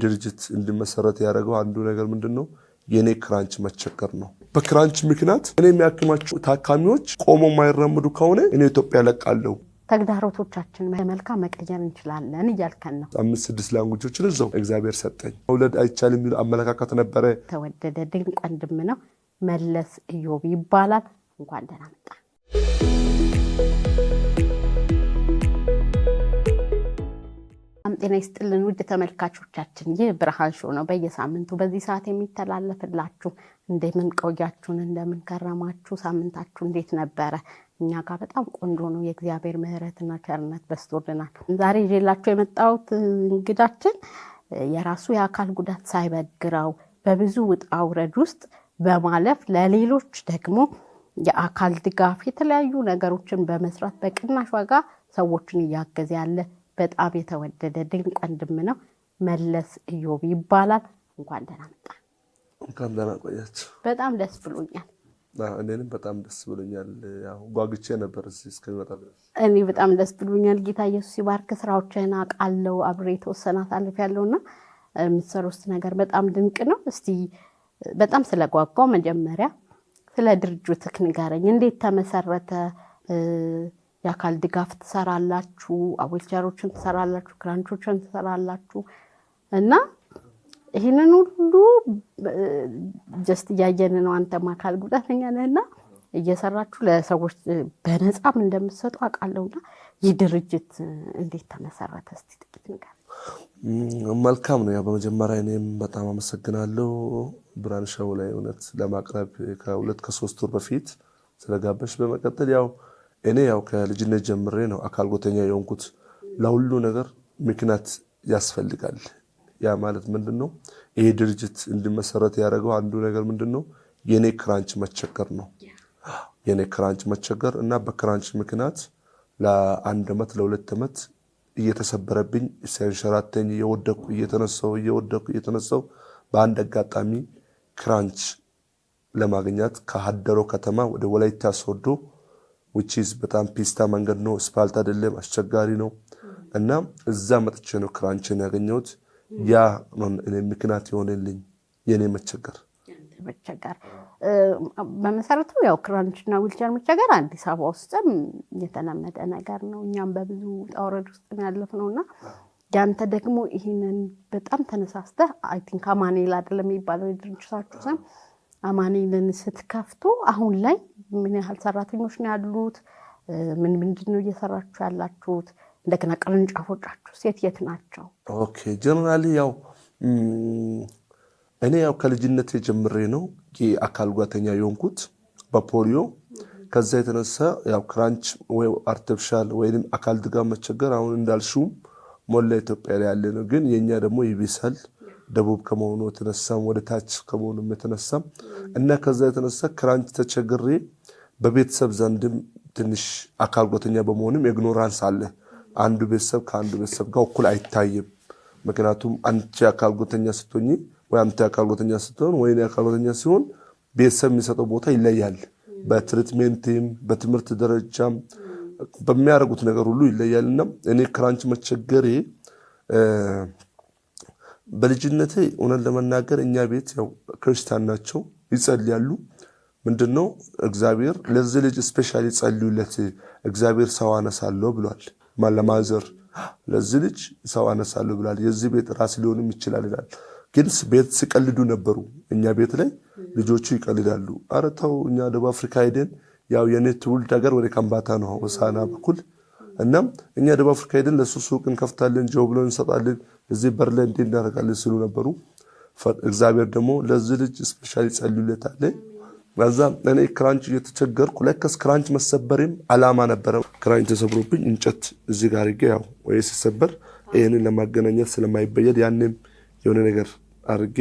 ድርጅት እንዲመሰረት ያደረገው አንዱ ነገር ምንድነው የኔ ክራንች መቸገር ነው። በክራንች ምክንያት እኔ የሚያክማቸው ታካሚዎች ቆሞ ማይራመዱ ከሆነ እኔ ኢትዮጵያ ለቃለሁ። ተግዳሮቶቻችን በመልካም መቀየር እንችላለን እያልከን ነው። 5-6 ላንጉጆችን እዛው እግዚአብሔር ሰጠኝ። መውለድ አይቻልም የሚል አመለካከት ነበረ። ተወደደ ድንቅ ወንድም ነው መለስ ኢዮብ ይባላል። እንኳን ደህና መጣ። ጤና ይስጥልን ውድ ተመልካቾቻችን፣ ይህ ብርሃን ሾው ነው። በየሳምንቱ በዚህ ሰዓት የሚተላለፍላችሁ እንደምን ቆያችሁን፣ እንደምን ከረማችሁ፣ ሳምንታችሁ እንዴት ነበረ? እኛ ጋር በጣም ቆንጆ ነው። የእግዚአብሔር ምሕረትና ቸርነት በስቶልናል። ዛሬ ይዤላችሁ የመጣሁት እንግዳችን የራሱ የአካል ጉዳት ሳይበግረው በብዙ ውጣ ውረድ ውስጥ በማለፍ ለሌሎች ደግሞ የአካል ድጋፍ የተለያዩ ነገሮችን በመስራት በቅናሽ ዋጋ ሰዎችን እያገዘ ያለ በጣም የተወደደ ድንቅ ወንድም ነው መለስ ኢዮብ ይባላል። እንኳን ደህና መጣ። እንኳን ደህና ቆያችሁ። በጣም ደስ ብሎኛል። እኔንም በጣም ደስ ብሎኛል። ያው ጓጉቼ ነበር እስከሚመጣ ድረስ። እኔ በጣም ደስ ብሎኛል። ጌታ ኢየሱስ ይባርክ። ስራዎችን አውቃለሁ፣ አብሬ ተወሰነ አሳልፌያለሁና የምትሰሩት ነገር በጣም ድንቅ ነው። እስቲ በጣም ስለጓጓው መጀመሪያ ስለ ድርጅትህ ንገረኝ። እንዴት ተመሰረተ? የአካል ድጋፍ ትሰራላችሁ፣ ዊልቸሮችን ትሰራላችሁ፣ ክራንቾችን ትሰራላችሁ እና ይህንን ሁሉ ጀስት እያየን ነው። አንተም አካል ጉዳተኛ ነህና እየሰራችሁ ለሰዎች በነፃም እንደምትሰጡ አውቃለሁና ይህ ድርጅት እንዴት ተመሰረተ? እስቲ ጥቂት ንገረኝ። መልካም ነው። ያው በመጀመሪያ እኔም በጣም አመሰግናለሁ ብርሃን ሾው ላይ እውነት ለማቅረብ ከ2-3 ወር በፊት ስለጋበሽ። በመቀጠል ያው እኔ ያው ከልጅነት ጀምሬ ነው አካል ጉዳተኛ የሆንኩት። ለሁሉ ነገር ምክንያት ያስፈልጋል። ያ ማለት ምንድነው ይሄ ድርጅት እንዲመሰረት ያደረገው አንዱ ነገር ምንድነው የኔ ክራንች መቸገር ነው። የኔ ክራንች መቸገር እና በክራንች ምክንያት ለ1 አመት ለ2 አመት እየተሰበረብኝ ሲያንሸራተኝ እየተነሳው በአንድ አጋጣሚ ክራንች ለማግኘት ከሀደሮ ከተማ ወደ ወላይታ ሶዶ which is በጣም ፒስታ መንገድ ነው፣ ስፓልት አይደለም፣ አስቸጋሪ ነው እና እዛ መጥቼ ነው ክራንችን ያገኘሁት። ያ እኔ ምክንያት የሆነልኝ የኔ መቸገር። በመሰረቱ ያው ክራንችና ዊልቸር መቸገር አዲስ አበባ ውስጥም የተለመደ ነገር ነው። እኛም በብዙ ጣውረድ ውስጥ ያለፍነውና ያንተ ደግሞ ይሄንን በጣም ተነሳስተህ አይ ቲንክ አማኑኤል አይደለም የሚባለው የድርጅታችሁ ስም አማኑኤልን ስትከፍቱ አሁን ላይ ምን ያህል ሰራተኞች ነው ያሉት? ምንድነው እየሰራችሁ ያላችሁት? እንደገና ቅርንጫፎቻችሁ የት ናቸው? ኦኬ ጀነራሊ ያው እኔ ያው ከልጅነት ጀምሬ ነው የአካል ጉዳተኛ የሆንኩት በፖሊዮ። ከዛ የተነሳ ያው ክራንች ወይ አርቲፊሻል ወይንም አካል ድጋፍ መቸገር አሁን እንዳልሽው ሞላ ኢትዮጵያ ላይ ያለ ነው። ግን የኛ ደግሞ ይብሳል ደቡብ ከመሆኑ የተነሳም ወደ ታች ከመሆኑ የተነሳም እና ከዛ የተነሳ ክራንች ተቸግሬ በቤተሰብ ዘንድም ትንሽ አካል ጉዳተኛ በመሆንም ኢግኖራንስ አለ። አንዱ ቤተሰብ ከአንዱ ቤተሰብ ጋር እኩል አይታይም። ምክንያቱም አንቺ አካል ጉዳተኛ ስትሆኚ ወይ አንተ አካል ጉዳተኛ ስትሆን ወይ አካል ጉዳተኛ ሲሆን ቤተሰብ የሚሰጠው ቦታ ይለያል። በትሪትሜንትም በትምህርት ደረጃም በሚያደርጉት ነገር ሁሉ ይለያልና እኔ ክራንች መቸገሬ በልጅነቴ ሆነን ለመናገር እኛ ቤት ያው ክርስቲያን ናቸው ይጸልያሉ። ምንድነው እግዚአብሔር ለዚህ ልጅ ስፔሻሊ ጸልዩለት እግዚአብሔር ሰው አነሳለሁ ብሏል። ማለማዘር ለዚህ ልጅ ሰው አነሳለሁ ብሏል። የዚህ ቤት ራስ ሊሆንም ይችላል ይላል። ግን ቤት ሲቀልዱ ነበሩ። እኛ ቤት ላይ ልጆቹ ይቀልዳሉ። ኧረ ተው እኛ ደቡብ አፍሪካ ሄደን ያው የኔ ትውልድ ሀገር ወደ ካምባታ ነው ሆሳና በኩል እና እኛ ደቡብ አፍሪካ ሄደን ለሱ ሱቅ እንከፍታለን፣ ጆብ ሎን እንሰጣለን፣ እዚህ በርለን እንዴ እናደርጋለን ሲሉ ነበሩ። እግዚአብሔር ደግሞ ለዚህ ልጅ ስፔሻሊ ጸልዩለት አለ። በዛ እኔ ክራንች እየተቸገርኩ ለከስ ክራንች መሰበርም አላማ ነበረ። ክራንች ተሰብሮብኝ እንጨት እዚህ ጋር ይገ ያው ወይ ሲሰበር ይሄንን ለማገናኘት ስለማይበየድ ያንንም የሆነ ነገር አርጌ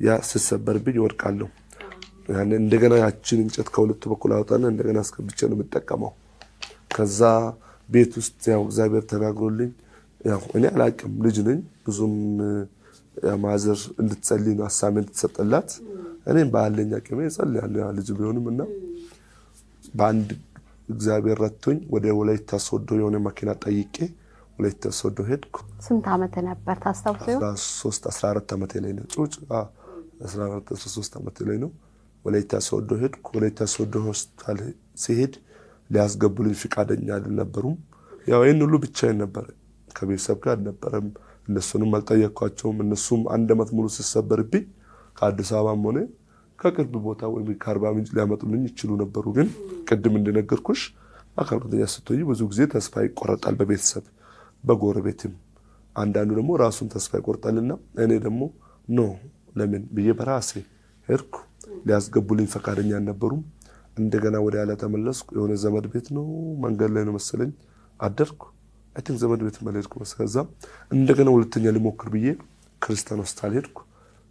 ያ ሲሰበርብኝ ወርቃለሁ። ያንን እንደገና ያችን እንጨት ከሁለቱ በኩል አውጣና እንደገና አስከብቼ ነው የምጠቀመው። ከዛ ቤት ውስጥ ያው እግዚአብሔር ተናግሮልኝ ያው እኔ አላቅም ልጅ ነኝ ብዙም ማዘር እንድትጸልይ ነው አሳይመንት ተሰጠላት። እኔም ባለኛ አቅሜ ጸልያለሁ ልጅ ቢሆንምና በአንድ እግዚአብሔር ረድቶኝ ወደ ወላይታ ሶዶ የሆነ መኪና ጠይቄ ወላይታ ሶዶ ሄድኩ። ስንት ዓመት ነበር ታስታውሰው? 14 ዓመት ላይ ነው። 13 ዓመት ላይ ነው። ወላይታ ሶዶ ሄድኩ። ወላይታ ሶዶ ሆስፒታል ሲሄድ ሊያስገቡልኝ ፍቃደኛ አልነበሩም። ያው ይሄን ሁሉ ብቻዬን ነበር፣ ከቤተሰብ ጋር አልነበረም። እነሱንም አልጠየቅኳቸውም። እነሱም 1 ዓመት ሙሉ ሲሰበርብኝ ከአዲስ አበባም ሆነ ከቅርብ ቦታ ወይም ከአርባ ምንጭ ሊያመጡልኝ ይችሉ ነበሩ። ግን ቅድም እንደነገርኩሽ አካል ጉዳተኛ ስትሆኚ ብዙ ጊዜ ተስፋ ይቆረጣል፣ በቤተሰብ በጎረቤትም። አንዳንዱ ደግሞ ራሱን ተስፋ ይቆርጣልና እኔ ደግሞ ኖ ለምን ብዬ በራሴ ሄድኩ። ሊያስገቡልኝ ፈቃደኛ አልነበሩም። እንደገና ወደ ያለ ተመለስኩ። የሆነ ዘመድ ቤት ነው መንገድ ላይ ነው መሰለኝ አደርኩ። አይ ቲንክ ዘመድ ቤት መለድኩ መሰለኝ። ከዛ እንደገና ሁለተኛ ሊሞክር ብዬ ክርስቲያን ሆስፒታል ሄድኩ።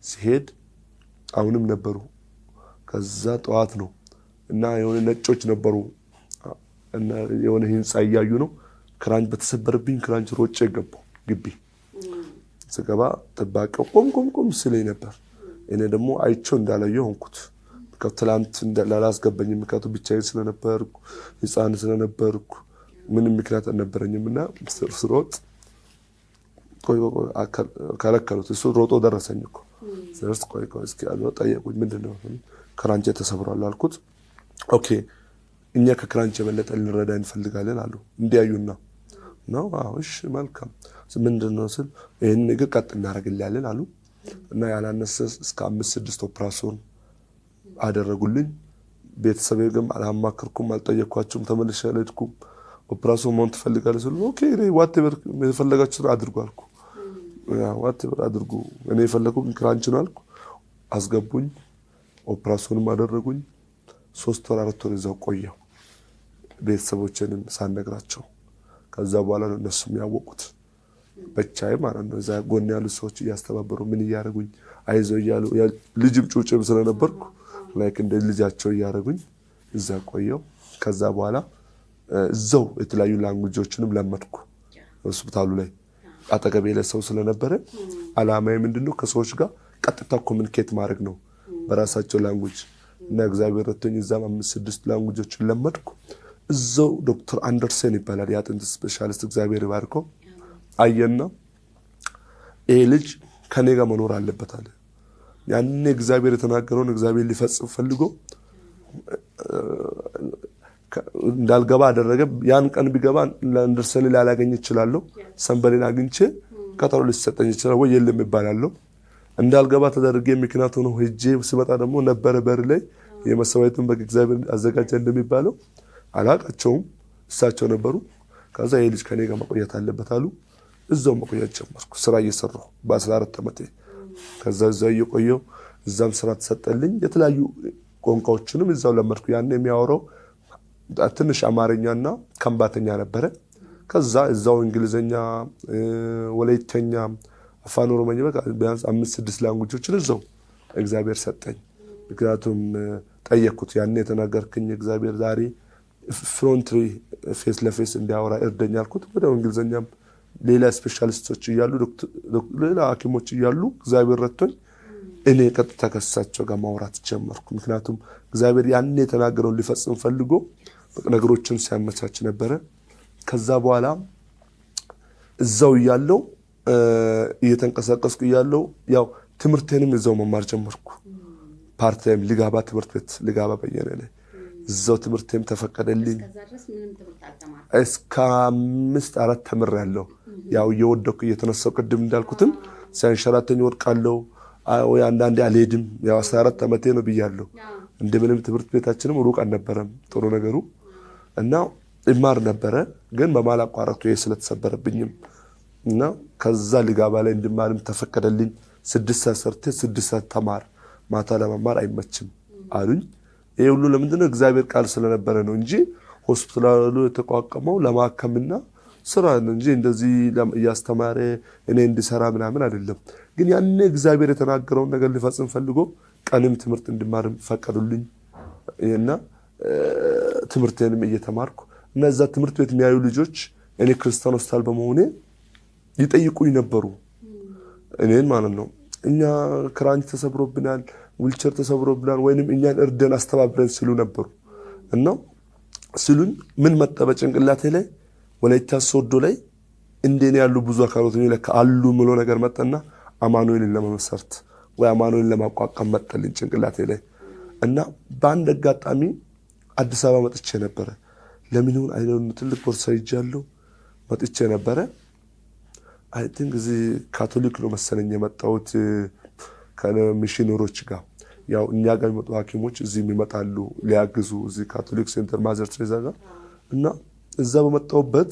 ሲሄድ አሁንም ነበሩ። ከዛ ጠዋት ነው እና የሆነ ነጮች ነበሩ እና የሆነ ህንጻ እያዩ ነው። ክራንች በተሰበረብኝ ክራንች ሮጬ ገባሁ ግቢ። ስገባ ጥባቄው ቆም ስለኝ ነበር። እኔ ደግሞ አይቼው እንዳላየው ሆንኩት። ከትላንት እንዳላስገባኝ ምክንያቱም ብቻዬን ስለነበርኩ ህፃን ስለነበርኩ ምንም ምክንያት አልነበረኝምና ስሮጥ ቆይ ከለከሉት። እሱ ሮጦ ደረሰኝ እኮ ስለዚህ ቆይ እስኪ አለው ጠየቁኝ። ምንድነው? ክራንች ተሰብሯል አልኩት። ኦኬ እኛ ከክራንች የበለጠ ልንረዳ እንፈልጋለን አሉ። እንዲያዩና ነው። አዎ እሺ መልካም። ምንድነው ስል ይሄን ነገር ቀጥ እናደርግልኛለን አሉ እና ያላነሰ እስከ 5-6 ኦፕራሲዮን አደረጉልኝ። ቤተሰቤ ግን አላማከርኩም፣ አልጠየኳቸውም፣ ተመልሼ አልሄድኩም። ኦፕራሲዮን ማን ትፈልጋለህ ስሉ ኦኬ ዋትኤቨር የፈለጋችሁት አድርጉ አልኩ። ዋትኤቨር አድርጉ፣ እኔ የፈለኩት ክራንች ነው አልኩ። አስገቡኝ፣ ኦፕራሲዮንም አደረጉኝ። 3 ወር 4 ወር እዛው ቆየሁ ቤተሰቦቼንም ሳልነግራቸው። ከዛ በኋላ ነው እነሱም ያወቁት ብቻዬ ማለት ነው። እዛ ጎን ያሉ ሰዎች እያስተባበሩ ምን እያደረጉኝ አይዞህ እያሉ ልጅም ጩጭም ስለነበርኩ ላይክ እንደ ልጃቸው እያደረጉኝ እዛ ቆየሁ። ከዛ በኋላ እዛው የተለያዩ ላንጉጆችንም ለመድኩ። ሆስፒታሉ ላይ አጠገቤ ላይ ሰው ስለነበረ አላማዬ ምንድነው ከሰዎች ጋር ቀጥታ ኮሙኒኬት ማድረግ ነው በራሳቸው ላንጉጅ እና እግዚአብሔር ረድቶኝ እዛም 5-6 ላንጉጆችን ለመድኩ። እዛው ዶክተር አንደርሰን ይባላል የአጥንት ስፔሻሊስት፣ እግዚአብሔር ይባርከው። አየና ይሄ ልጅ ከኔ ጋር መኖር አለበት አለ። ያኔ እግዚአብሔር የተናገረውን እግዚአብሔር ሊፈጽም ፈልጎ እንዳልገባ አደረገ። ያን ቀን ቢገባ አንደርሰን ላላገኝ ይችላልው፣ ሰንበሌን አግኝቼ ቀጠሮ ሊሰጠኝ ይችላል ወይ የለም ይባላልው። እንዳልገባ ተደረገ። ምክንያቱ ነው ሄጄ ስመጣ ደግሞ ነበረ በር ላይ የመሰዋዕቱን በእግዚአብሔር አዘጋጀ እንደሚባለው አላቃቸውም፣ እሳቸው ነበሩ። ከዛ ይሄ ልጅ ከኔ ጋር መቆየት አለበት አሉ። እዛው መቆየት ጀመርኩ፣ ስራ እየሰራሁ በ14 ዓመቴ። ከዛ እዛው እየቆየሁ እዛም ስራ ተሰጠልኝ። የተለያዩ ቋንቋዎችንም እዛው ለመድኩ። ያን የሚያወራው ትንሽ አማርኛና ከምባተኛ ነበረ። ከዛ እዛው እንግሊዘኛ፣ ወላይተኛ፣ አፋን ኦሮሞኛ በቃ ቢያንስ 5-6 ላንጉጆችን እዛው እግዚአብሔር ሰጠኝ። ምክንያቱም ጠየቅኩት። ያን የተናገርክኝ እግዚአብሔር ዛሬ ፍሮንትሪ ፌስ ለፌስ እንዲያወራ እርደኛ አልኩት። ወደ እንግሊዘኛም ሌላ ስፔሻሊስቶች እያሉ ሌላ ሐኪሞች እያሉ እግዚአብሔር ረድቶኝ እኔ ቀጥታ ከሳቸው ጋር ማውራት ጀመርኩ። ምክንያቱም እግዚአብሔር ያን የተናገረውን ሊፈጽም ፈልጎ ነገሮችን ሲያመቻች ነበረ። ከዛ በኋላ እዛው እያለው እየተንቀሳቀስኩ እያለው ያው ትምህርቴንም እዛው መማር ጀመርኩ። ፓርት ታይም ልጋባ ትምህርት ቤት ልጋባ በየነ ላይ እዛው ትምህርቴም ተፈቀደልኝ። እስከ 5-4 ተምሬያለሁ። ያው እየወደኩ እየተነሳው ቅድም እንዳልኩትም ሲያንሸራተኝ ወድቃለሁ ወይ አንዳንዴ አልሄድም። ያው 14 ዓመቴ ነው ብያለሁ። እንደምንም ትምህርት ቤታችንም ሩቅ አልነበረም ጥሩ ነገሩ እና ይማር ነበረ። ግን በማላቋረጡ ስለተሰበረብኝም እና ከዛ ልጋባ ላይ እንድማርም ተፈቀደልኝ። 6 ሰዓት ሰርቴ 6 ሰዓት ተማር፣ ማታ ለመማር አይመችም አሉኝ። ይሄ ሁሉ ለምንድነው? እግዚአብሔር ቃል ስለነበረ ነው እንጂ ሆስፒታሉ የተቋቋመው ለማከምና ስራ ነው እንጂ እንደዚህ ያስተማረ እኔ እንድሰራ ምናምን አይደለም። ግን ያኔ እግዚአብሔር የተናገረውን ነገር ሊፈጽም ፈልጎ ቀንም ትምህርት እንድማርም ፈቀዱልኝ እና ትምህርቴንም እየተማርኩ እና እዛ ትምህርት ቤት የሚያዩ ልጆች እኔ ክርስቲያን ሆስፒታል በመሆኔ ይጠይቁኝ ነበሩ እኔን ማለት ነው። እኛ ክራንች ተሰብሮብናል፣ ዊልቸር ተሰብሮብናል፣ ወይንም እኛን እርደን አስተባብረን ሲሉ ነበሩ እና ሲሉን ምን መጣ በጭንቅላቴ ላይ ወላይታ ሶዶ ላይ እንደኔ ያሉ ብዙ አካል ጉዳተኞች ለካ አሉ ምሎ ነገር መጣና አማኑኤልን ለመመሰርት ወይ አማኑኤልን ለማቋቋም መጣልኝ ጭንቅላቴ ላይ እና በአንድ አጋጣሚ አዲስ አበባ መጥቼ ነበር። ለምን ይሁን አይደለም ትልቅ ቦርሳ ይዣለሁ መጥቼ ነበር። አይ ቲንክ እዚህ ካቶሊክ ነው መሰለኝ የመጣሁት ከሚሽነሮች ጋር ያው እኛ ጋር የሚመጡ ሐኪሞች እዚህ ይመጣሉ ሊያግዙ እዚህ ካቶሊክ ሴንተር ማዘር ትሬዛ ጋር እና እዛ በመጣሁበት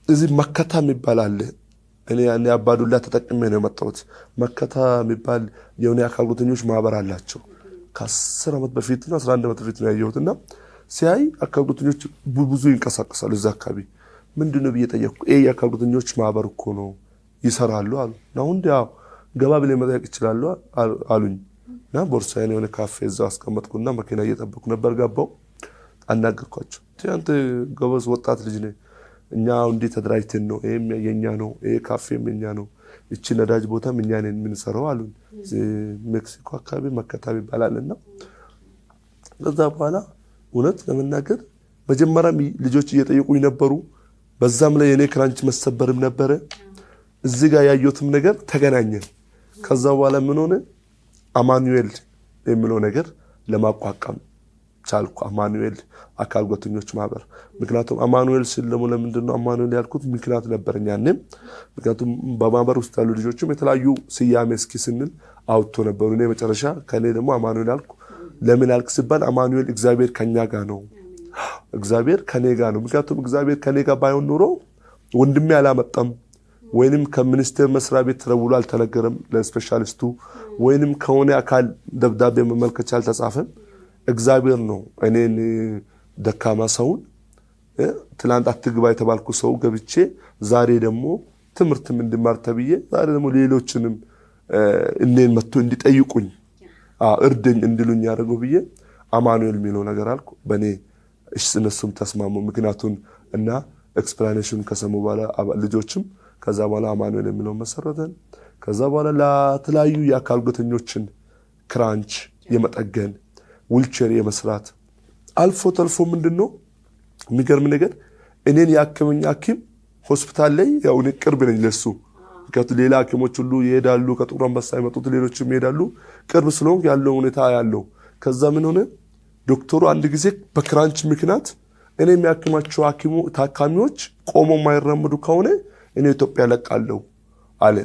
እዚህ መከታ የሚባል አለ። እኔ አባዱላ ተጠቅሜ ነው የመጣሁት። መከታ የሚባል የሆነ አካል ጉዳተኞች ማህበር አላቸው። ከ10 ዓመት በፊት እና 11 ዓመት በፊት ነው ያየሁትና ሲያይ አካል ጉዳተኞች ብዙ ይንቀሳቀሳሉ እዛ አካባቢ። ምንድነው ብዬ ጠየቅኩ። የአካል ጉዳተኞች ማህበር እኮ ነው ይሰራሉ አሉ። ነው እንዴ? አዎ ገባ ብለህ መጠየቅ ይችላል አሉኝ። እና ቦርሳዬን የሆነ ካፌ እዛው አስቀመጥኩና መኪና እየጠበቅኩ ነበር። ገባው አናገርኳቸው። አንተ ጎበዝ ወጣት ልጅ ነህ፣ እኛ እንዴ ተደራጅተን ነው ይሄም የኛ ነው፣ ይሄ ካፌም የኛ ነው፣ እቺ ነዳጅ ቦታም እኛ ነን የምንሰራው አሉኝ። ሜክሲኮ አካባቢ መከታ ይባላልና ከዛ በኋላ እውነት ለመናገር መጀመሪያም ልጆች እየጠየቁኝ ነበሩ። በዛም ላይ የኔ ክራንች መሰበርም ነበረ። እዚህ ጋር ያየሁትም ነገር ተገናኘን። ከዛ በኋላ ምን ሆነ አማኑኤል የሚለው ነገር ለማቋቋም ቻልኩ። አማኑኤል አካል ጉዳተኞች ማህበር። ምክንያቱም አማኑኤል ስለሙ ለምንድነው አማኑኤል ያልኩት ምክንያት ነበርኛ ያንን። ምክንያቱም በማህበር ውስጥ ያሉ ልጆችም የተለያዩ ስያሜ እስኪ ስንል አውጥቶ ነበሩ። እኔ መጨረሻ ከኔ ደግሞ አማኑኤል አልኩ። ለምን አልክ ሲባል አማኑኤል እግዚአብሔር ከኛ ጋር ነው፣ እግዚአብሔር ከኔ ጋር ነው። ምክንያቱም እግዚአብሔር ከኔ ጋር ባይሆን ኖሮ ወንድሜ አላመጣም ወይንም ከሚኒስቴር መስሪያ ቤት ተደውሎ አልተነገረም ለስፔሻሊስቱ ወይንም ከሆነ አካል ደብዳቤ መመልከቻ አልተጻፈም። እግዚአብሔር ነው እኔን ደካማ ሰውን ትላንት አትግባ የተባልኩ ሰው ገብቼ ዛሬ ደግሞ ትምህርትም እንድማር ተብዬ ዛሬ ደግሞ ሌሎችንም እኔን መጥቶ እንዲጠይቁኝ እርደኝ እንድሉኝ ያደረገው ብዬ አማኑኤል የሚለው ነገር አልኩ። በኔ እሺ እነሱም ተስማሙ። ምክንያቱን እና ኤክስፕላኔሽን ከሰሙ በኋላ ልጆችም ከዛ በኋላ አማኑኤል የሚለው መሰረተን። ከዛ በኋላ ለተለያዩ የአካል ጉዳተኞችን ክራንች የመጠገን ዊልቸር የመስራት አልፎ ተልፎ ምንድነው የሚገርም ነገር እኔን ያከመኝ ሐኪም ሆስፒታል ላይ ያው ቅርብ ነኝ ለሱ። ምክንያቱም ሌላ ሐኪሞች ሁሉ ይሄዳሉ ከጥቁር አንበሳ የመጡት ሌሎችም ይሄዳሉ። ቅርብ ስለሆንኩ ያለው ሁኔታ ያለው ከዛ ምን ሆነ ዶክተሩ አንድ ጊዜ በክራንች ምክንያት እኔ የሚያክማቸው ታካሚዎች ቆሞ ማይራመዱ ከሆነ እኔ ኢትዮጵያ ለቃለሁ አለ።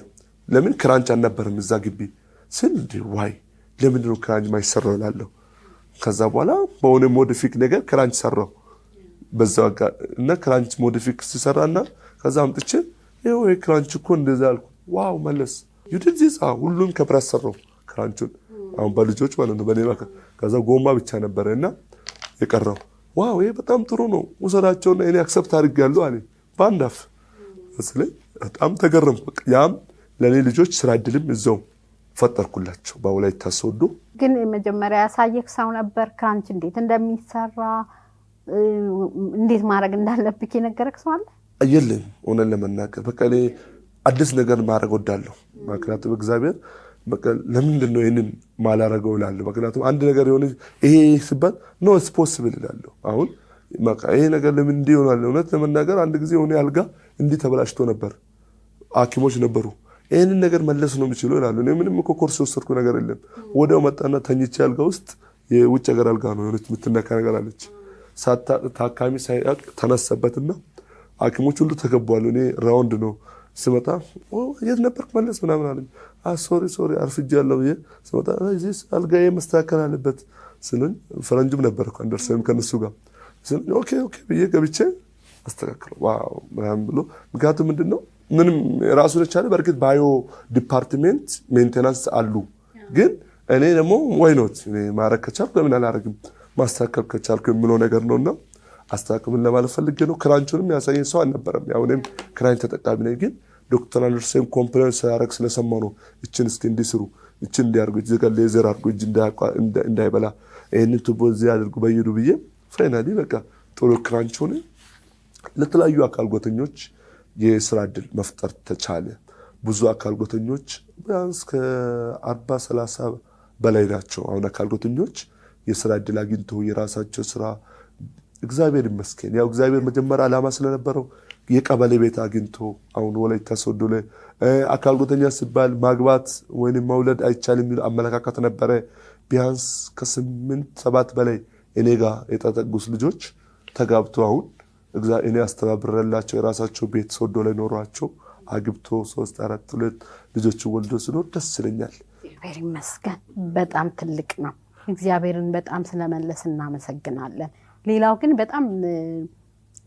ለምን ክራንች አልነበረም እዛ ግቢ ስል ዋይ ለምን ነው ክራንች ማይሰራው እላለሁ። ከዛ በኋላ በሆነ ሞዲፊክ ነገር ክራንች ሰራው በዛው እና ክራንች ሞዲፊክ ሲሰራና ከዛ አምጥቼ ይሄው ክራንች እኮ እንደዛ አልኩ። ዋው መለስ ዩዲዚስ ሁሉም ከብረት ሰራው ክራንቹን አሁን በልጆች ማለት ነው በኔ ማከ ከዛ ጎማ ብቻ ነበርና የቀረው ዋው ይሄ በጣም ጥሩ ነው ወሰዳቸውና እኔ አክሰፕት አድርጋለሁ አለ ባንዳፍ ስለዚህ በጣም ተገረምኩ። ያም ለኔ ልጆች ስራ እድልም እዛው ፈጠርኩላቸው በወላይታ ሶዶ። ግን መጀመሪያ ያሳየክ ሰው ነበር ክራንች እንዴት እንደሚሰራ እንዴት ማድረግ እንዳለብክ የነገረክ ሰው አለ? የለም ሆነን ለመናገር በቃ እኔ አዲስ ነገር ማድረግ ወዳለሁ። ምክንያቱም እግዚአብሔር በቃ ለምንድን ነው ይሄንን ማላረገው እላለሁ። ምክንያቱም አንድ ነገር የሆነ ይሄ ሲባል ኖ ኢትስ ፖሲብል እላለሁ። አሁን በቃ ይሄ ነገር ለምን እንዲህ ይሆናል? እውነት ለመናገር አንድ ጊዜ ሆነ አልጋ እንዲህ ተበላሽቶ ነበር። ሐኪሞች ነበሩ ይሄንን ነገር መለስ ነው የሚችለው ይላሉ። እኔ ምንም እኮ ኮርስ ወሰድኩ ነገር የለም። ወዲያው መጣና ተኝቼ አልጋ ውስጥ የውጭ ሀገር አልጋ ነው የሆነች የምትነካ ነገር አለች። ታካሚ ሳይቅ ተነሰበትና ሐኪሞች ሁሉ ተገቧሉ። እኔ ራውንድ ነው ስመጣ የት ነበርክ መለስ ምናምን አለኝ። ሶሪ አርፍጃለሁ ብዬ ስመጣ እዚህ አልጋዬ መስተካከል አለበት ስሉኝ ፈረንጅም ነበርኩ አንደርሰም ከነሱ ጋር ስሉኝ ኦኬ ብዬ ገብቼ አስተካክለው ዋው ምናምን ብሎ ምክንያቱም ምንድነው ምንም ራሱን የቻለ በርግጥ ባዮ ዲፓርትመንት ሜንቴናንስ አሉ። ግን እኔ ደግሞ ዋይ ኖት እኔ ማረግ ከቻልኩ ለምን አላረግም ማስተካከል ከቻልኩ የሚለው ነገር ነውና አስተካክሉን ለማለት ፈልጌ ነው። ክራንቹንም ያሳየኝ ሰው አልነበረም። ያው እኔም ክራንች ተጠቃሚ ነኝ። ግን ዶክተር አንደርሰን ኮምፕሌንስ ያረግ ስለሰማሁ ነው እችን እስኪ እንዲስሩ እችን እንዲያርጉ እዚህ ጋር ሌዘር አድርጉ እጅ እንዳይበላ ይሄንን ቱቦ እዚህ አድርጉ በይዱ ብዬ ፋይናሊ በቃ ጥሩ ክራንች ሆነ። ለተለያዩ አካል ጉዳተኞች የስራ እድል መፍጠር ተቻለ። ብዙ አካል ጉዳተኞች ቢያንስ ከ40-30 በላይ ናቸው አሁን አካል ጉዳተኞች የስራ እድል አግኝተው የራሳቸው ስራ እግዚአብሔር ይመስገን። ያው እግዚአብሔር መጀመሪያ ዓላማ ስለነበረው የቀበሌ ቤት አግኝቶ አሁን ወላይታ ሶዶ ላይ አካል ጉዳተኛ ሲባል ማግባት ወይንም መውለድ አይቻልም የሚል አመለካከት ነበረ። ቢያንስ ከ8-7 በላይ እኔ ጋር የተጠጉስ ልጆች ተጋብቶ አሁን እኔ አስተባብረላቸው የራሳቸው ቤት ሶዶ ላይ ኖሯቸው አግብቶ 3-4 ልጆች ወልዶ ሲኖር ደስ ይለኛል። እግዚአብሔር ይመስገን። በጣም ትልቅ ነው። እግዚአብሔርን በጣም ስለመለስ እናመሰግናለን። ሌላው ግን በጣም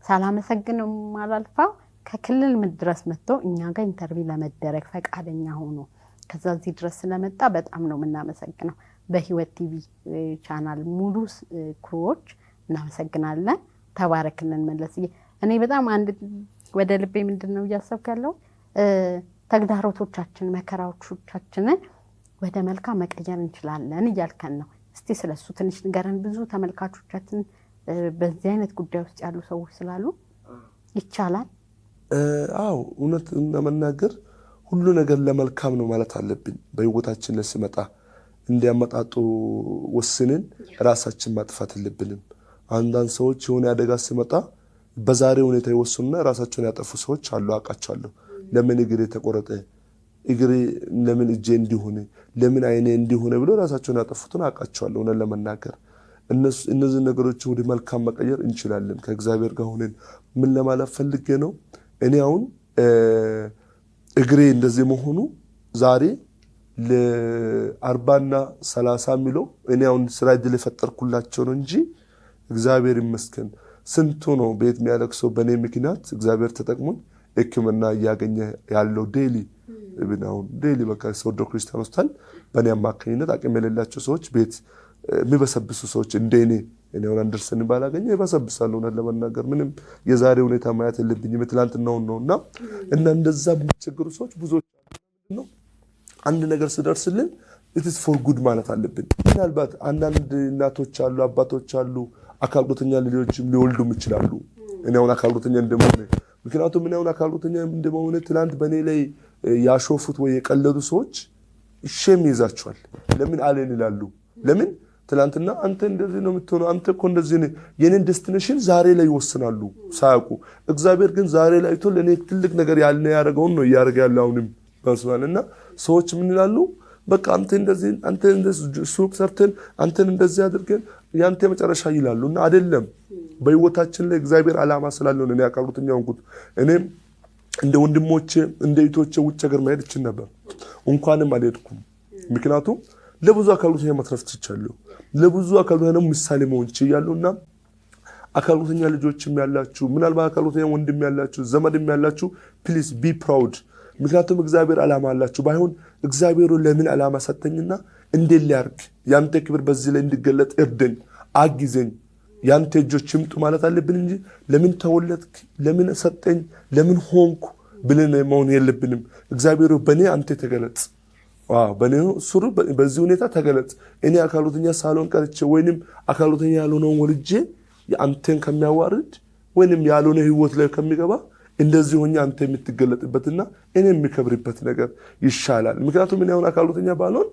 ሳላመሰግነው ማላልፋው ከክልል ድረስ መጥቶ እኛ ጋር ኢንተርቪው ለመደረግ ፈቃደኛ ሆኖ ከዛ እዚህ ድረስ ስለመጣ በጣም ነው የምናመሰግነው። በህይወት ቲቪ ቻናል ሙሉ ክሩዎች እናመሰግናለን። ተባረክልን መለስዬ። እኔ በጣም አንድ ወደ ልቤ ምንድነው እያሰብክ ያለው ተግዳሮቶቻችን መከራዎቻችንን ወደ መልካም መቀየር እንችላለን እያልከን ነው። እስቲ ስለሱ ትንሽ ንገረን። ብዙ ተመልካቾቻችን በዚህ አይነት ጉዳይ ውስጥ ያሉ ሰዎች ስላሉ ይቻላል። አዎ እውነት ለመናገር ሁሉ ነገር ለመልካም ነው ማለት አለብን። በህይወታችን ለስመጣ እንዲያመጣጡ ወስነን ራሳችን ማጥፋት የለብንም። አንዳንድ ሰዎች የሆነ አደጋ ሲመጣ በዛሬ ሁኔታ ይወስኑና ራሳቸውን ያጠፉ ሰዎች አሉ፣ አውቃቸዋለሁ። ለምን እግሬ ተቆረጠ፣ እግሬ ለምን እጄ እንዲሆነ፣ ለምን አይኔ እንዲሆነ ብሎ ራሳቸውን ያጠፉትን አውቃቸዋለሁ። እውነት ለመናገር እነዚህ ነገሮች ወደ መልካም መቀየር እንችላለን ከእግዚአብሔር ጋር ሆነን። ምን ለማለት ፈልጌ ነው? እኔ አሁን እግሬ እንደዚህ መሆኑ ዛሬ ለ40 እና 30 ሚለው እኔ አሁን ስራ እድል የፈጠርኩላቸው ነው እንጂ እግዚአብሔር ይመስገን ስንቱ ነው ቤት የሚያለቅሰው በኔ ምክንያት እግዚአብሔር ተጠቅሞኝ ሕክምና እያገኘ ያለው ዴሊ በቃ ሶዶ ክርስቲያን ሆስፒታል በኔ አማካኝነት አቅም የሌላቸው ሰዎች ቤት የሚበሰብሱ ሰዎች እንደኔ እኔውን አንደርሰን ባላገኘ ይበሰብሳሉ። እውነት ለመናገር ምንም የዛሬ ሁኔታ ማየት የለብኝም ትላንትናው ነውና እና እንደዛ የሚቸገሩ ሰዎች ብዙዎች ነው። አንድ ነገር ሲደርስልን it is for good ማለት አለብን። ምናልባት አንዳንድ እናቶች አሉ፣ አባቶች አሉ አካል ጉዳተኛ ልጆችም ሊወልዱም ይችላሉ። እኔ አሁን አካል ጉዳተኛ እንደመሆነ ምክንያቱም እኔ አሁን አካል ጉዳተኛ እንደመሆነ ትላንት በኔ ላይ ያሾፉት ወይ የቀለዱ ሰዎች ሸም ይዛቸዋል። ለምን አለን ይላሉ። ለምን ትላንትና አንተ እንደዚህ ነው የምትሆነው፣ አንተ እኮ እንደዚህ ነው የኔን ዴስቲኔሽን ዛሬ ላይ ይወስናሉ ሳያውቁ። እግዚአብሔር ግን ዛሬ ላይ አይቶ ለኔ ትልቅ ነገር ያደረገውን ነው እያደረገ ያለው አሁንም በስማልና ሰዎች ምን ይላሉ? በቃ አንተ እንደዚህ ሱቅ ሰርተን አንተን እንደዚህ አድርገን ያንተ መጨረሻ ይላሉና አይደለም። በህይወታችን ላይ እግዚአብሔር ዓላማ ስላለው ነው አካል ጉዳተኛ ሆንኩት። እኔም እንደ ወንድሞቼ እንደ እህቶቼ ውጭ ሀገር መሄድ እችል ነበር፣ እንኳንም አልሄድኩም። ምክንያቱም ለብዙ አካል ጉዳተኛ መትረፍ ትችላለሁ፣ ለብዙ አካል ጉዳተኛ ምሳሌ መሆን ይችላልና አካል ጉዳተኛ ልጆችም ያላችሁ ምናልባት አካል ጉዳተኛ ወንድም ያላችሁ ዘመድም ያላችሁ ፕሊዝ ቢ ፕራውድ። ምክንያቱም እግዚአብሔር ዓላማ አላችሁ። ባይሆን እግዚአብሔሩ ለምን ዓላማ ሰጠኝና እንዴት ሊያርግ ያንተ ክብር በዚህ ላይ እንዲገለጥ እርደኝ፣ አግዘኝ፣ ያንተ እጆች ይምጡ ማለት አለብን እንጂ ለምን ተወለድክ፣ ለምን ሰጠኝ፣ ለምን ሆንኩ ብለን መሆን የለብንም። እግዚአብሔሩ በኔ አንተ ተገለጽ፣ በኔ ሱሩ በዚህ ሁኔታ ተገለጽ። እኔ አካል ጉዳተኛ ሳልሆን ቀርቼ ወይንም አካል ጉዳተኛ ያልሆነውን ወልጄ አንተን ከሚያዋርድ ወይንም ያልሆነ ህይወት ላይ ከሚገባ እንደዚህ ሆኜ አንተ የምትገለጥበትና እኔ የሚከብርበት ነገር ይሻላል። ምክንያቱም እኔ አሁን አካል ጉዳተኛ ባልሆን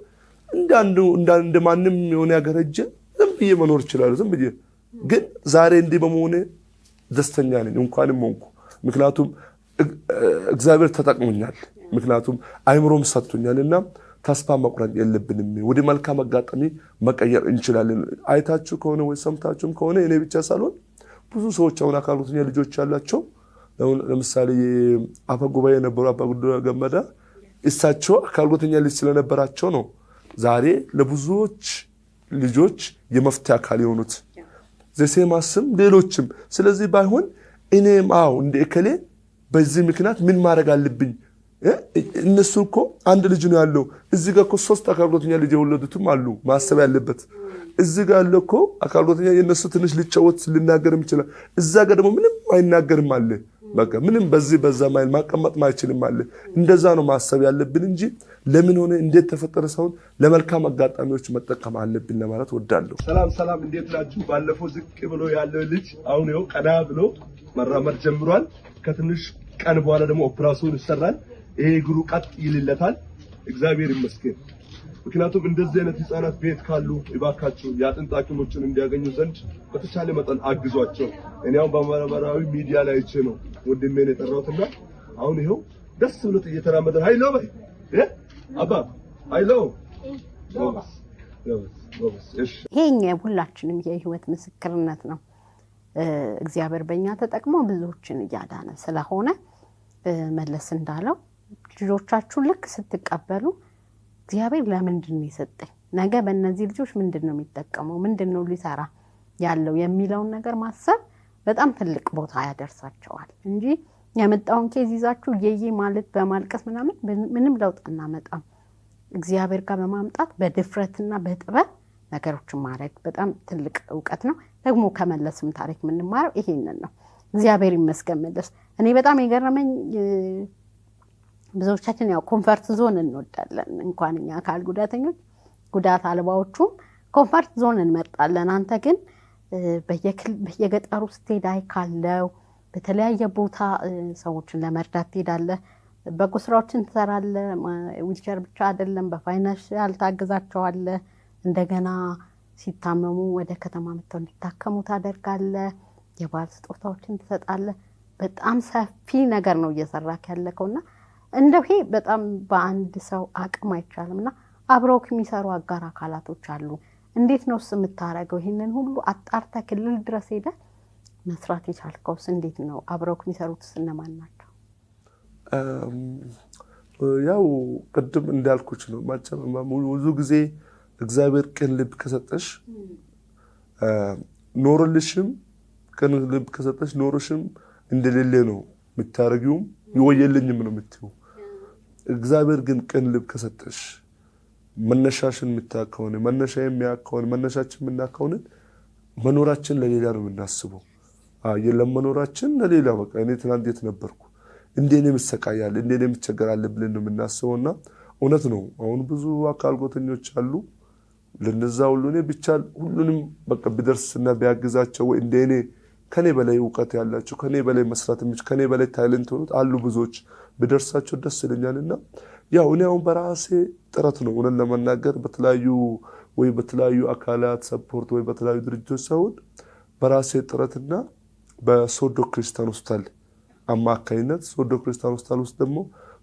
እንደ ማንም የሆነ ያገረጀ ዝም ብዬ መኖር ይችላል። ዝም ብዬ ግን ዛሬ እንዲህ በመሆኔ ደስተኛ ነኝ፣ እንኳንም ሆንኩ። ምክንያቱም እግዚአብሔር ተጠቅሞኛል፣ ምክንያቱም አይምሮም ሰጥቶኛልና ተስፋ መቁረጥ የለብንም። ወደ መልካም አጋጣሚ መቀየር እንችላለን። አይታችሁ ከሆነ ወይ ሰምታችሁም ከሆነ እኔ ብቻ ሳልሆን ብዙ ሰዎች አሁን አካል ጉዳተኛ ልጆች ያላቸው ለምሳሌ አፈ ጉባኤ የነበሩ አባ ጉዳዩ ገመዳ እሳቸው አካል ጉዳተኛ ልጅ ስለነበራቸው ነው ዛሬ ለብዙዎች ልጆች የመፍትሄ አካል የሆኑት ዘሴማስም ሌሎችም። ስለዚህ ባይሆን እኔም እንደ እከሌ በዚህ ምክንያት ምን ማድረግ አለብኝ? እነሱ እኮ አንድ ልጅ ነው ያለው፣ እዚህ ጋር እኮ 3 አካል ጉዳተኛ ልጅ የወለዱትም አሉ። ማሰብ ያለበት እዚህ ጋር አለ እኮ አካል ጉዳተኛ የነሱ ትንሽ ሊጫወት ሊናገርም ይችላል፣ እዛ ጋር ደግሞ ምንም አይናገርም አለ። በቃ ምንም በዚህ በዛ ማይል ማቀመጥ ማይችልም አለ። እንደዛ ነው ማሰብ ያለብን እንጂ ለምን ሆነ እንዴት ተፈጠረ ሳይሆን ለመልካም አጋጣሚዎች መጠቀም አለብን ለማለት ወዳለሁ። ሰላም እንዴት ናችሁ? ባለፈው ዝቅ ብሎ ያለው ልጅ አሁን ይኸው ቀና ብሎ መራመድ ጀምሯል። ከትንሽ ቀን በኋላ ደግሞ ኦፕራሲዮን ይሰራል። ይሄ እግሩ ቀጥ ይልለታል። እግዚአብሔር ይመስገን። ምክንያቱም እንደዚህ አይነት ህፃናት ቤት ካሉ እባካችሁ የአጥንት ሐኪሞችን እንዲያገኙ ዘንድ በተቻለ መጠን አግዟቸው። እኔ አሁን በማህበራዊ ሚዲያ ላይ አይቼ ነው ወንድሜን የጠራሁትና አሁን ይኸው ደስ ብሎት እየተራመደ ሃይሎ በይ አባ ሃይሎ ይሄ ሁላችንም የህይወት ምስክርነት ነው። እግዚአብሔር በእኛ ተጠቅሞ ብዙዎችን እያዳነ ስለሆነ መለስ እንዳለው ልጆቻችሁን ልክ ስትቀበሉ እግዚአብሔር ለምንድን ነው የሰጠኝ፣ ነገ በእነዚህ ልጆች ምንድን ነው የሚጠቀመው፣ ምንድን ነው ሊሰራ ያለው የሚለውን ነገር ማሰብ በጣም ትልቅ ቦታ ያደርሳቸዋል እንጂ የመጣውን ኬዝ ይዛችሁ የዬ ማለት በማልቀስ ምንም ለውጥ እናመጣም። እግዚአብሔር ጋር በማምጣት በድፍረትና በጥበብ ነገሮችን ማድረግ በጣም ትልቅ ዕውቀት ነው። ደግሞ ከመለስም ታሪክ የምንማረው ይሄንን ነው። እግዚአብሔር ይመስገን መለስ። እኔ በጣም የገረመኝ ብዙዎቻችን ያው ኮምፈርት ዞን እንወዳለን። እንኳን እኛ አካል ጉዳተኞች ጉዳት አልባዎቹም ኮምፈርት ዞን እንመርጣለን። አንተ ግን በየገጠሩ ስትሄድ ካለው በተለያየ ቦታ ሰዎችን ለመርዳት ትሄዳለህ። በጎ ስራዎችን ትሰራለህ። ዊልቸር ብቻ አይደለም በፋይናንሻል ታግዛቸዋለህ። እንደገና ሲታመሙ ወደ ከተማ መጥተው እንዲታከሙ ታደርጋለህ። የባል ስጦታዎችን ትሰጣለህ። በጣም ሰፊ ነገር ነው እየሰራክ ያለከውና እንደው ይሄ በጣም በአንድ ሰው አቅም አይቻልምና አብረው የሚሰሩ አጋር አካላቶች አሉ። እንዴት ነው የምታረገው? ይሄንን ሁሉ አጣርተ ክልል ድረስ ሄደ መስራት የቻልከውስ እንዴት ነው? አብረው የሚሰሩት እነማን ናቸው? ያው ቅድም እንዳልኩች ነው ብዙ ጊዜ እግዚአብሔር ቅን ልብ ከሰጠሽ ኖርልሽም ቅን ልብ ከሰጠሽ ኖርሽም እንደሌለ ነው የምታረጊውም ይወየልኝም ነው የምትይው። እግዚአብሔር ግን ቅን ልብ ከሰጠሽ መነሻሽን የምታከውን መነሻ የሚያከውን መነሻችን የምናከውን መኖራችን ለሌላ ነው የምናስበው። ለመኖራችን ለሌላ በቃ እኔ ትናንት የት ነበርኩ እንዴኔ ምሰቃያለ እንዴኔ ምቸገራለ ብለን ነው የምናስበውና እውነት ነው። አሁን ብዙ አካል ጉዳተኞች አሉ። ለነዛ ሁሉ እኔ ብቻ ሁሉንም በቃ ቢደርስና ቢያግዛቸው ወይ እንደኔ ከኔ በላይ ዕውቀት ያላቸው ከኔ በላይ መስራት የሚችሉ ከኔ በላይ ታለንት ሆኑት አሉ ብዙዎች ቢደርሳቸው ደስ ይለኛልና ያው እኔ አሁን በራሴ ጥረት ነው እውነት ለመናገር በተለያዩ አካላት ሰፖርት ወይ በተለያዩ ድርጅቶች ሳይሆን በራሴ ጥረትና በሶዶ ክርስቲያን ሆስፒታል አማካይነት ሶዶ ክርስቲያን ሆስፒታል ውስጥ ደግሞ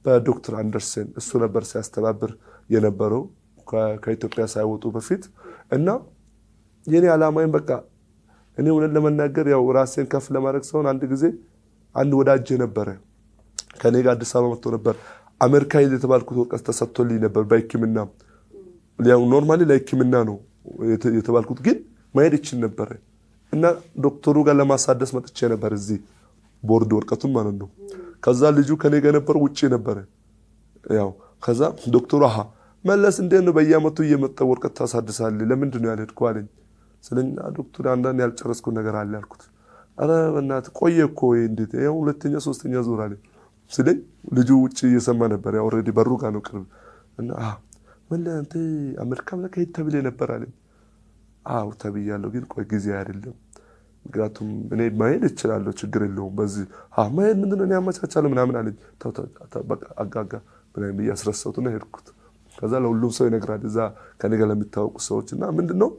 በዶክተር አንደርሰን እሱ ነበር ሲያስተባብር የነበረው ከኢትዮጵያ ሳይወጡ በፊት እና የኔ ዓላማዬን በቃ እኔ እውነት ለመናገር ያው ራሴን ከፍ ለማድረግ ሳይሆን አንድ ጊዜ አንድ ወዳጅ ነበረ ከኔ ጋር አዲስ አበባ መጥቶ ነበር። አሜሪካ የተባልኩት ወቀስ ተሰጥቶልኝ ነበር በሕክምና ያው ኖርማሊ ለሕክምና ነው የተባልኩት ግን ማሄድ ይችል ነበር እና ዶክተሩ ጋር ለማሳደስ መጥቼ ነበር እዚህ ቦርድ ወርቀቱን ማለት ነው። ከዛ ልጁ ከኔ ጋር ነበር ውጪ ነበር ያው ከዛ ዶክተሩ መለስ እንዴት ነው በየአመቱ እየመጣ ወርቀት ታሳድሳለህ ለምንድን ነው ያልሄድከው አለኝ። ስለኛ ዶክተር አንዳንድ ያልጨረስኩ ነገር አለ አልኩት። አረ በእናትህ ቆየ እኮ እንዴት ያው ሁለተኛ ሶስተኛ ዙር አለኝ። ስለኝ ልጁ ውጪ እየሰማ ነበር ያው ኦሬዲ በሩ ጋር ነው ቅርብ እና መለስ አንተ አሜሪካ ለከሄድ ተብለህ ነበር አለኝ። ተብያለሁ ግን ቆይ ጊዜ አይደለም ምክንያቱም እኔ ማሄድ እችላለሁ ችግር የለውም በዚህ ማሄድ ምንድነው እኔ ያመቻቻለሁ ምናምን አለኝ። በቃ አጋጋ ብላኝ በያስረሳውትና ሄድኩት። ከዛ ለሁሉም ሰው ይነግራል እዛ ከኔ ጋር ለሚታወቁ ሰዎችና ምንድነው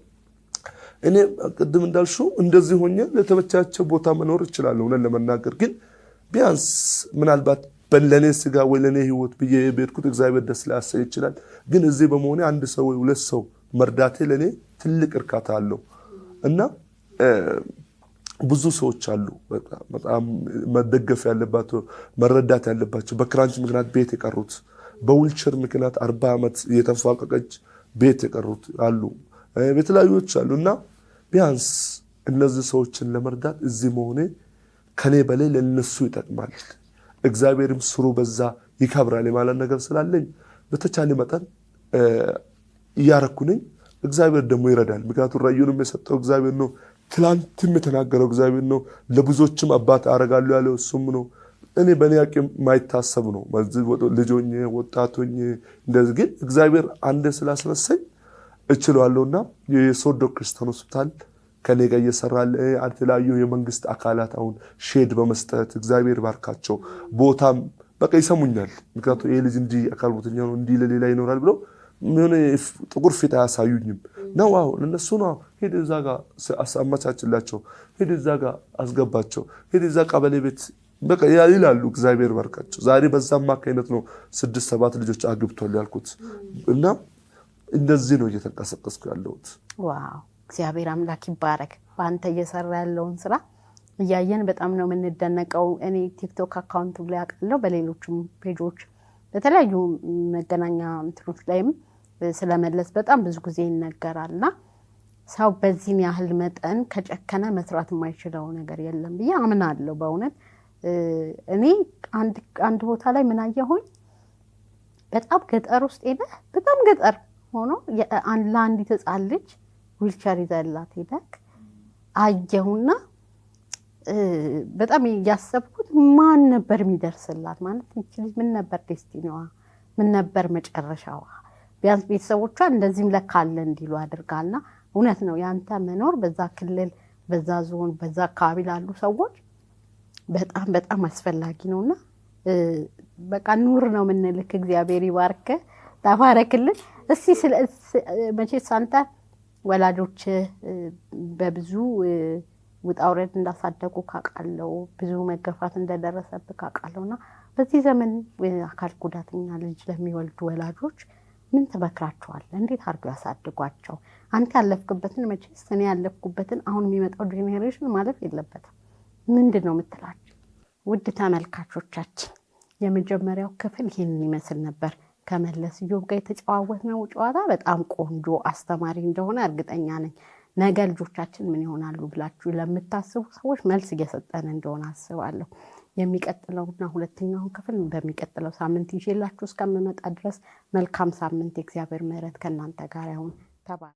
እኔ ቅድም እንዳልሽው እንደዚህ ሆኜ ለተመቻቸው ቦታ መኖር እችላለሁ እውነት ለመናገር ግን ቢያንስ ምናልባት በለኔ ስጋ ወይ ለኔ ህይወት ብዬ በሄድኩት እግዚአብሔር ደስ ሊያሰኝ ይችላል። ግን እዚህ በመሆኔ አንድ ሰው ወይ ሁለት ሰው መርዳቴ ለኔ ትልቅ እርካታ አለው እና ብዙ ሰዎች አሉ በጣም መደገፍ ያለባቸው መረዳት ያለባቸው በክራንች ምክንያት ቤት የቀሩት በዊልቸር ምክንያት 40 አመት የተንፋቀቀች ቤት የቀሩት አሉ በተለያዩዎች አሉና ቢያንስ እነዚህ ሰዎችን ለመርዳት እዚህ መሆኔ ከኔ በላይ ለነሱ ይጠቅማል እግዚአብሔርም ስሩ በዛ ይከብራል ማለት ነገር ስላለኝ በተቻለ መጠን ያረኩኝ እግዚአብሔር ደግሞ ይረዳል። ምክንያቱም ራዩንም የሰጠው እግዚአብሔር ነው። ትላንትም የተናገረው እግዚአብሔር ነው። ለብዙዎችም አባት አረጋለሁ ያለው እሱም ነው። እኔ በኔ አቅም ማይታሰብ ነው ልጆኜ ወጣቶኜ እንደዚህ ግን እግዚአብሔር አንድ ስላስነሳኝ እችላለሁና የሶዶ ክርስቲያን ሆስፒታል ከኔ ጋር እየሰራል የተለያዩ የመንግስት አካላት አሁን ሼድ በመስጠት እግዚአብሔር ባርካቸው ቦታም በቃ ይሰሙኛል። ምክንያቱም ይሄ ልጅ እንዲህ አካል ጉዳተኛ ነው እንዲህ ለሌላ ይኖራል ብለው ምን ጥቁር ፊት አያሳዩኝም ነው። አዎ ለነሱ ነው። ሄድ እዛ ጋር አሳማቻችላቸው፣ ሄድ እዛ ጋር አስገባቸው፣ ሄድ እዛ ቀበሌ ቤት በቃ ይላሉ። እግዚአብሔር ባርካቸው። ዛሬ በዛም አካይነት ነው 6-7 ልጆች አግብቷል ያልኩት እና እንደዚህ ነው እየተንቀሳቀስኩ ያለሁት። ዋው እግዚአብሔር አምላክ ይባረክ። በአንተ እየሰራ ያለውን ስራ እያየን በጣም ነው የምንደነቀው። እኔ ቲክቶክ አካውንት ላይ አውቃለሁ፣ በሌሎችም ፔጆች በተለያዩ መገናኛ እንትኖች ላይም ስለመለስ በጣም ብዙ ጊዜ ይነገራልና ሰው በዚህን ያህል መጠን ከጨከነ መስራት የማይችለው ነገር የለም ብዬ አምናለሁ በእውነት። እኔ አንድ ቦታ ላይ ምን አየሁኝ፣ በጣም ገጠር ውስጥ ሄደ፣ በጣም ገጠር ሆኖ ለአንዲት ሕፃን ልጅ ዊልቸር ይዘላት ሄደክ አየሁና በጣም ያሰብኩት ማን ነበር የሚደርስላት? ማለት እቺ ልጅ ምን ነበር ዴስቲኒዋ? ምን ነበር መጨረሻዋ? ቢያንስ ቤተሰቦቿ እንደዚህም ለካለ እንዲሉ አድርጋልና እውነት ነው ያንተ መኖር በዛ ክልል፣ በዛ ዞን፣ በዛ አካባቢ ላሉ ሰዎች በጣም በጣም አስፈላጊ ነውና በቃ ኑር ነው ምንልክ። እግዚአብሔር ይባርክ፣ ተባረክልን። እስቲ መቼስ አንተ ወላጆች በብዙ ውጣውረድ እንዳሳደጉ ካቃለው፣ ብዙ መገፋት እንደደረሰብህ ካቃለውና በዚህ ዘመን አካል ጉዳተኛ ልጅ ለሚወልዱ ወላጆች ምን ትመክራቸዋለህ? እንዴት አድርገው ያሳድጓቸው? አንተ ያለፍክበትን መቼስ እኔ ያለፍኩበትን አሁን የሚመጣው ጄኔሬሽን ማለፍ የለበትም። ምንድን ነው የምትላቸው? ውድ ተመልካቾቻችን የመጀመሪያው ክፍል ይህንን ይመስል ነበር። ከመለስ ኢዮብ ጋር የተጨዋወትነው ጨዋታ በጣም ቆንጆ አስተማሪ እንደሆነ እርግጠኛ ነኝ። ነገ ልጆቻችን ምን ይሆናሉ ብላችሁ ለምታስቡ ሰዎች መልስ እየሰጠን እንደሆነ አስባለሁ። የሚቀጥለውና ሁለተኛውን ክፍል በሚቀጥለው ሳምንት ይዤላችሁ እስከምመጣ ድረስ መልካም ሳምንት። የእግዚአብሔር ምሕረት ከእናንተ ጋር ይሁን። ተባረኩ።